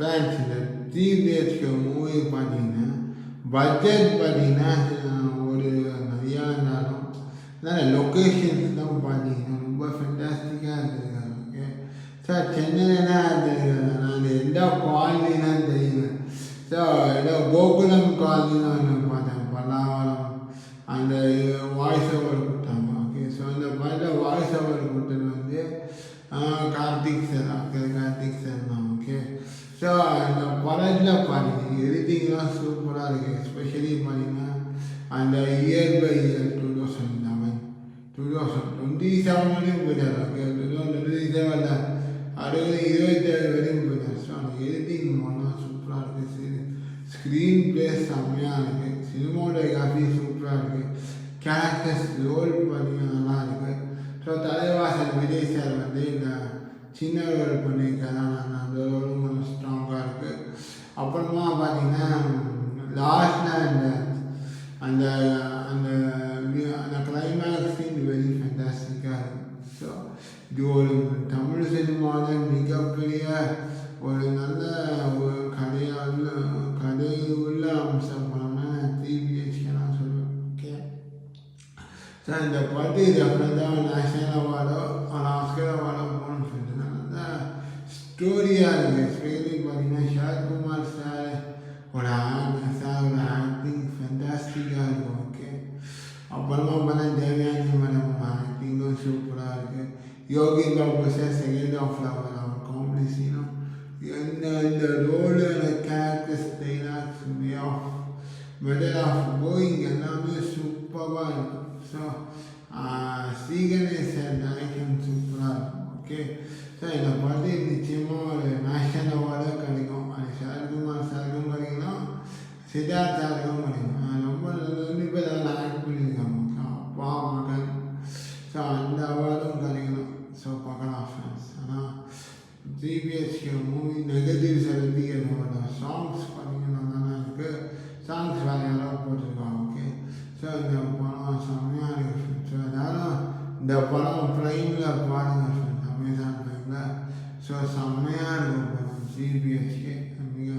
Friends இந்த 3 BHK movie பார்த்தீங்கன்னா budget பார்த்தீங்கன்னா ஒரு நிறையா இருந்தாலும் அதனால் லொக்கேஷன்ஸ் தான் பார்த்தீங்கன்னா ரொம்ப ஃபென்டாஸ்டிக்காக இருந்திருக்காங்க. ஓகே சார் சென்னையில இருந்திருக்காங்க. நான் எந்த காலனிலாம் தெரியல. ஸோ ஏதோ கோகுலம் காலனிலாம் ஒன்று பார்த்தேன் பல்லாவரம் அந்த வாய்ஸ் ஓவர் கொடுத்தாங்க. ஓகே ஸோ அந்த படத்தில் வாய்ஸ் ஓவர் கொடுத்தது வந்து கார்த்திக் சார் கார்த்திக் சார் தான். ஓகே ஸோ அந்த படத்தில் பார்த்தீங்கன்னா எடிட்டிங்லாம் சூப்பராக இருக்குது. எஸ்பெஷலி பார்த்தீங்கன்னா அந்த இயர் பை இயர் 2027 வரையும் போயிட்டார். ஓகே 2027 இல்லை 27 வரையும் போயிட்டார். ஸோ அந்த எடிட்டிங் ஒன்றா சூப்பராக இருக்குது. ஸ்க்ரீன் பிளே செம்மையாக இருக்குது. சினிமோட்டோகிராஃபி சூப்பராக இருக்குது. கேரக்டர்ஸ் ரோல் பார்த்தீங்கன்னா நல்லா இருக்குது. ஸோ தலைவாசல் விஜய் சார் வந்து இந்த சின்ன ரோல் பண்ணியிருக்காரு. அந்த ரோலும் கொஞ்சம் ஸ்ட்ராங்காக இருக்குது. அப்புறமா பார்த்தீங்கன்னா லாஸ்ட்டில் அந்த அந்த அந்த கிளைமேக்ஸ் சீன் வெரி ஃபேண்டாஸ்டிக்காக இருக்குது. ஸோ இது ஒரு தமிழ் சினிமாவில் மிகப்பெரிய ஒரு நல்ல ஒரு கதை உள்ள அம்சம் படமாக 3BHK நான் சொல்லுவேன். ஓகே ஸோ இந்த படத்து டெஃபினட்டாக நேஷ்னல் அவார்டோ ஆஸ்கர் அவார்டோ போகணும்னு சொல்லிட்டு நல்ல ஸ்டோரியாக இருக்குது. எஸ்பெஷலி பார்த்தீங்கன்னா ஷரத்குமார் சார் ஒரு ஆக்டிங் ஃபென்டாஸ்டிக்காக இருக்கும். ஓகே அப்புறமா பார்த்தா தேவயானி மேடம் ஆக்டிங்கும் சூப்பராக இருக்குது. யோகி பாபு சார் செகண்ட் ஹாஃபில் அவர் காமெடி சீனும் இந்த ரோடு அந்த characters dialogues way of method of going எல்லாமே சூப்பராக இருக்கும். ஸோ ஸ்ரீகணேஷ் சார் டைரக்ஷன் சூப்பராக இருக்கும். ஓகே ஸோ இந்த படத்தை நிச்சயமாக ஒரு நேஷ்னல் அவார்டாக கிடைக்கும். அது ஷரத்குமார் சாருக்கும் கிடைக்கணும், சித்தார்த் சாருக்கும் கிடைக்கும். ரொம்ப 2 பேர் அதில் ஆக்ட் பண்ணியிருக்காங்க. அப்பா மகன். ஸோ அந்த அவார்டும் கிடைக்கணும். ஸோ பார்க்கலாம் ஃப்ரெண்ட்ஸ். ஆனால் 3BHK மூவி நெகட்டிவ்ஸ் எழுதி என்னோட சாங்ஸ் பார்த்தீங்கன்னா நல்லா இருக்குது. சாங்ஸ் வேறு யாராவது போட்டிருக்காங்க. ஓகே ஸோ இந்த படம் செம்மையாக இருக்குது ஃப்ரெண்ட்ஸ். ஸோ எல்லாரும் இந்த படம் ப்ரைமில் பாருங்கள் ஃப்ரெண்ட்ஸ், அமேசான் ப்ரைமில். ஸோ செம்மையாக இருக்கும் படம் 3BHK. மிக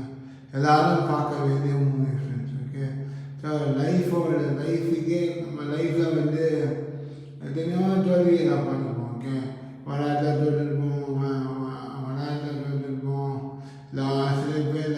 எல்லோரும் பார்க்க வேண்டிய மூவி ஃப்ரெண்ட்ஸ். ஓகே ஸோ லைஃபுக்கே நம்ம லைஃப்பில் வந்து எத்தனையோ தோல்வியை பண்ணிப்போம். ஓகே வளர்த்த தொட்டிருப்போம், இல்லை சில பேர்